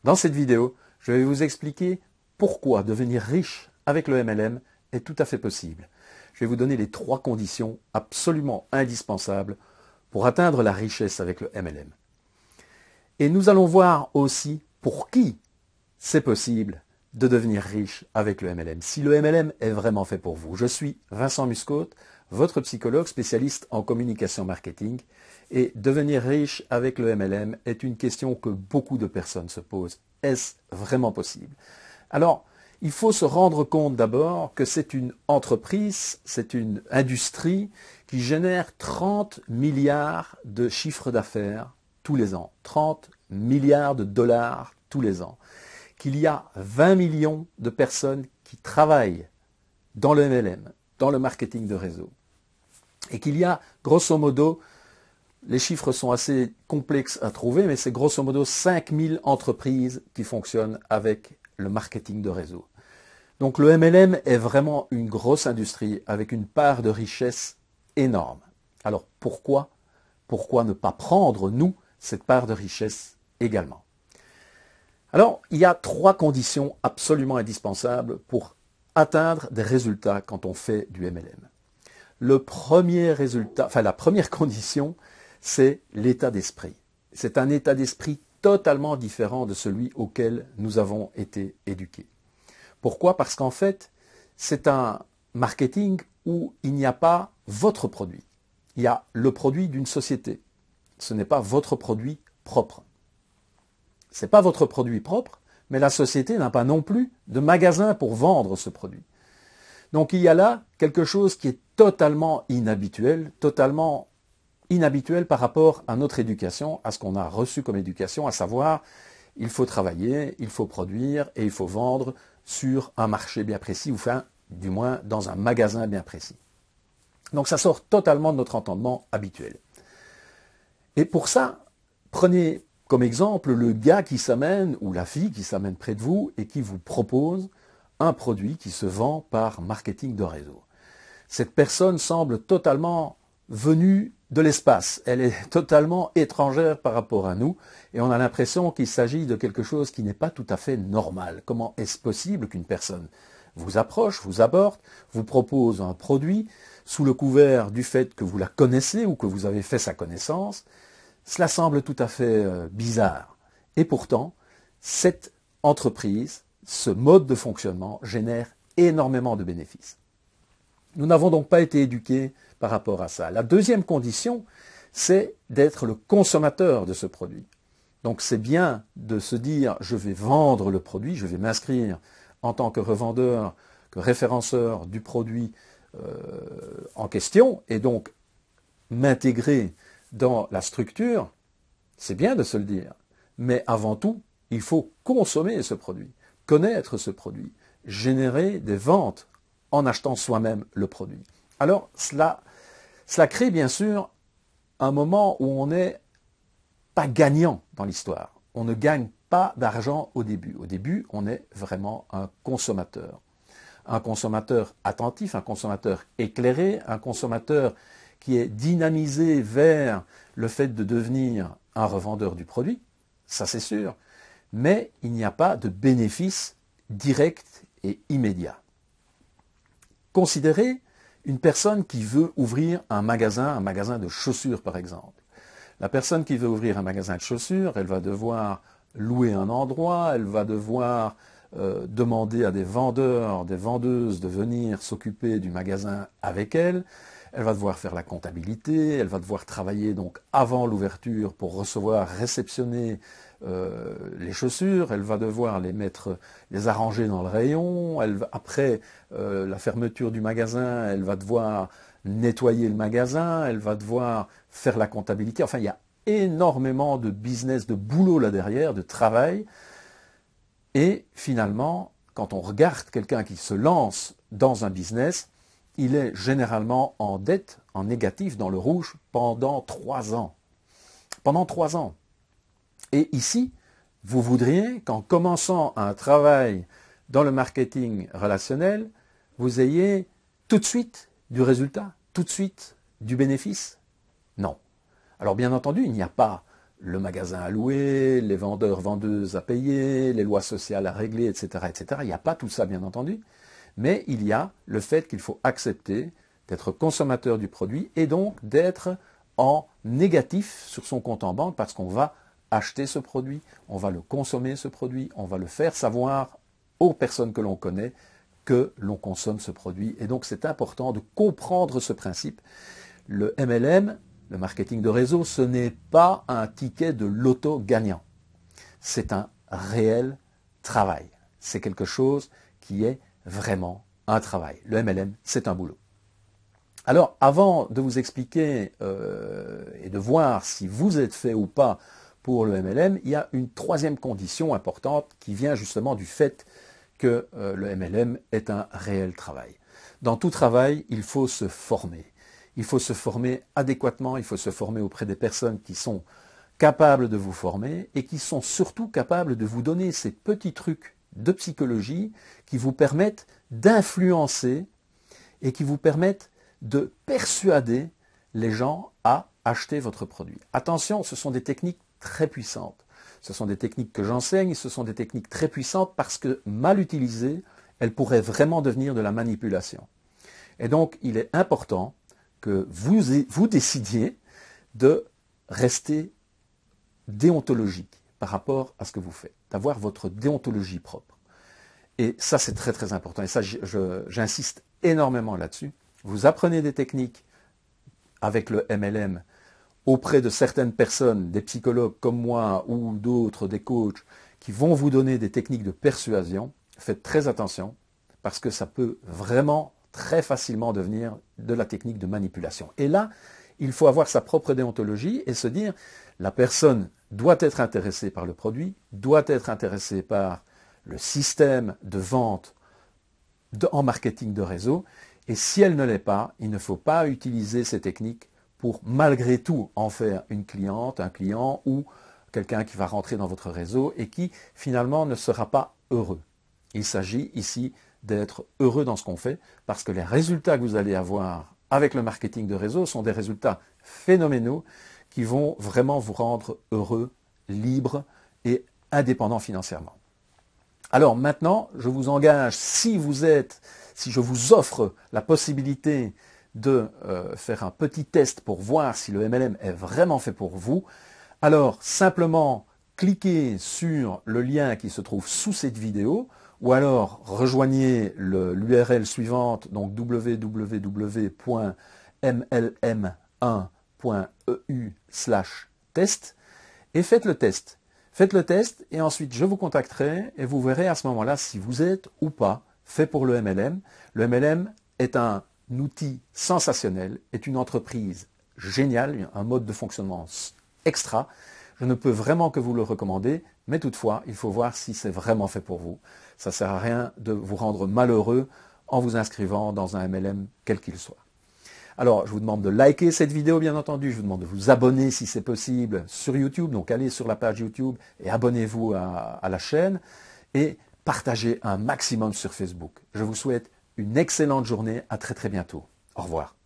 Dans cette vidéo, je vais vous expliquer pourquoi devenir riche avec le MLM est tout à fait possible. Je vais vous donner les 3 conditions absolument indispensables pour atteindre la richesse avec le MLM. Et nous allons voir aussi pour qui c'est possible de devenir riche avec le MLM, si le MLM est vraiment fait pour vous. Je suis Vincent Muscotte, votre psychologue spécialiste en communication marketing, et devenir riche avec le MLM est une question que beaucoup de personnes se posent. Est-ce vraiment possible? Alors, il faut se rendre compte d'abord que c'est une entreprise, c'est une industrie qui génère 30 milliards de chiffre d'affaires tous les ans, 30 milliards de dollars tous les ans, qu'il y a 20 millions de personnes qui travaillent dans le MLM, dans le marketing de réseau, et qu'il y a grosso modo, les chiffres sont assez complexes à trouver, mais c'est grosso modo 5000 entreprises qui fonctionnent avec le marketing de réseau. Donc le MLM est vraiment une grosse industrie avec une part de richesse énorme. Alors pourquoi ne pas prendre, nous, cette part de richesse également? Alors, il y a 3 conditions absolument indispensables pour atteindre des résultats quand on fait du MLM. La première condition, c'est l'état d'esprit. C'est un état d'esprit totalement différent de celui auquel nous avons été éduqués. Pourquoi? Parce qu'en fait, c'est un marketing où il n'y a pas votre produit. Il y a le produit d'une société. Ce n'est pas votre produit propre. Ce n'est pas votre produit propre, mais la société n'a pas non plus de magasin pour vendre ce produit. Donc il y a là quelque chose qui est totalement inhabituel par rapport à notre éducation, à ce qu'on a reçu comme éducation, à savoir, il faut travailler, il faut produire et il faut vendre sur un marché bien précis, ou enfin, du moins dans un magasin bien précis. Donc ça sort totalement de notre entendement habituel. Et pour ça, prenez comme exemple le gars qui s'amène, ou la fille qui s'amène près de vous et qui vous propose un produit qui se vend par marketing de réseau. Cette personne semble totalement venue de l'espace. Elle est totalement étrangère par rapport à nous et on a l'impression qu'il s'agit de quelque chose qui n'est pas tout à fait normal. Comment est-ce possible qu'une personne vous approche, vous aborde, vous propose un produit sous le couvert du fait que vous la connaissez ou que vous avez fait sa connaissance? Cela semble tout à fait bizarre. Et pourtant, cette entreprise, ce mode de fonctionnement génère énormément de bénéfices. Nous n'avons donc pas été éduqués par rapport à ça. La deuxième condition, c'est d'être le consommateur de ce produit. Donc c'est bien de se dire, je vais vendre le produit, je vais m'inscrire en tant que revendeur, que référenceur du produit en question, et donc m'intégrer dans la structure, c'est bien de se le dire. Mais avant tout, il faut consommer ce produit, connaître ce produit, générer des ventes en achetant soi-même le produit. Alors, cela crée bien sûr un moment où on n'est pas gagnant dans l'histoire. On ne gagne pas d'argent au début. Au début, on est vraiment un consommateur. Un consommateur attentif, un consommateur éclairé, un consommateur qui est dynamisé vers le fait de devenir un revendeur du produit, ça c'est sûr, mais il n'y a pas de bénéfice direct et immédiat. Considérez une personne qui veut ouvrir un magasin de chaussures par exemple. La personne qui veut ouvrir un magasin de chaussures, elle va devoir louer un endroit, elle va devoir demander à des vendeurs, des vendeuses de venir s'occuper du magasin avec elle. Elle va devoir faire la comptabilité, elle va devoir travailler donc avant l'ouverture pour recevoir, réceptionner les chaussures, elle va devoir les arranger dans le rayon, après la fermeture du magasin, elle va devoir nettoyer le magasin, elle va devoir faire la comptabilité. Enfin, il y a énormément de business, de boulot là derrière, de travail. Et finalement, quand on regarde quelqu'un qui se lance dans un business, il est généralement en dette, en négatif, dans le rouge, pendant 3 ans. Pendant 3 ans. Et ici, vous voudriez qu'en commençant un travail dans le marketing relationnel, vous ayez tout de suite du résultat, tout de suite du bénéfice? Non. Alors bien entendu, il n'y a pas le magasin à louer, les vendeurs, vendeuses à payer, les lois sociales à régler, etc., etc. Il n'y a pas tout ça, bien entendu, mais il y a le fait qu'il faut accepter d'être consommateur du produit et donc d'être en négatif sur son compte en banque parce qu'on va acheter ce produit, on va le consommer ce produit, on va le faire savoir aux personnes que l'on connaît que l'on consomme ce produit. Et donc c'est important de comprendre ce principe. Le MLM, le marketing de réseau, ce n'est pas un ticket de loto gagnant. C'est un réel travail. C'est quelque chose qui est vraiment un travail. Le MLM, c'est un boulot. Alors, avant de vous expliquer et de voir si vous êtes fait ou pas pour le MLM, il y a une troisième condition importante qui vient justement du fait que le MLM est un réel travail. Dans tout travail, il faut se former. Il faut se former adéquatement, il faut se former auprès des personnes qui sont capables de vous former et qui sont surtout capables de vous donner ces petits trucs de psychologie qui vous permettent d'influencer et qui vous permettent de persuader les gens à acheter votre produit. Attention, ce sont des techniques très puissantes. Ce sont des techniques que j'enseigne, ce sont des techniques très puissantes parce que mal utilisées, elles pourraient vraiment devenir de la manipulation. Et donc, il est important que vous décidiez de rester déontologique par rapport à ce que vous faites, d'avoir votre déontologie propre. Et ça, c'est très très important. Et ça, j'insiste énormément là-dessus. Vous apprenez des techniques avec le MLM auprès de certaines personnes, des psychologues comme moi ou d'autres, des coachs, qui vont vous donner des techniques de persuasion. Faites très attention parce que ça peut vraiment très facilement devenir de la technique de manipulation. Et là, il faut avoir sa propre déontologie et se dire, la personne doit être intéressée par le produit, doit être intéressée par le système de vente en marketing de réseau, et si elle ne l'est pas, il ne faut pas utiliser ces techniques pour malgré tout en faire une cliente, un client ou quelqu'un qui va rentrer dans votre réseau et qui finalement ne sera pas heureux. Il s'agit ici d'être heureux dans ce qu'on fait parce que les résultats que vous allez avoir avec le marketing de réseau sont des résultats phénoménaux qui vont vraiment vous rendre heureux, libre et indépendant financièrement. Alors maintenant, je vous engage, si je vous offre la possibilité de faire un petit test pour voir si le MLM est vraiment fait pour vous, alors simplement cliquez sur le lien qui se trouve sous cette vidéo ou alors rejoignez l'URL suivante, donc www.mlm1.eu/test et faites le test. Faites le test et ensuite je vous contacterai et vous verrez à ce moment-là si vous êtes ou pas fait pour le MLM. Le MLM est un outil sensationnel, est une entreprise géniale, un mode de fonctionnement extra. Je ne peux vraiment que vous le recommander, mais toutefois, il faut voir si c'est vraiment fait pour vous. Ça ne sert à rien de vous rendre malheureux en vous inscrivant dans un MLM quel qu'il soit. Alors, je vous demande de liker cette vidéo, bien entendu. Je vous demande de vous abonner, si c'est possible, sur YouTube. Donc, allez sur la page YouTube et abonnez-vous à la chaîne. Et partagez un maximum sur Facebook. Je vous souhaite une excellente journée. À très très bientôt. Au revoir.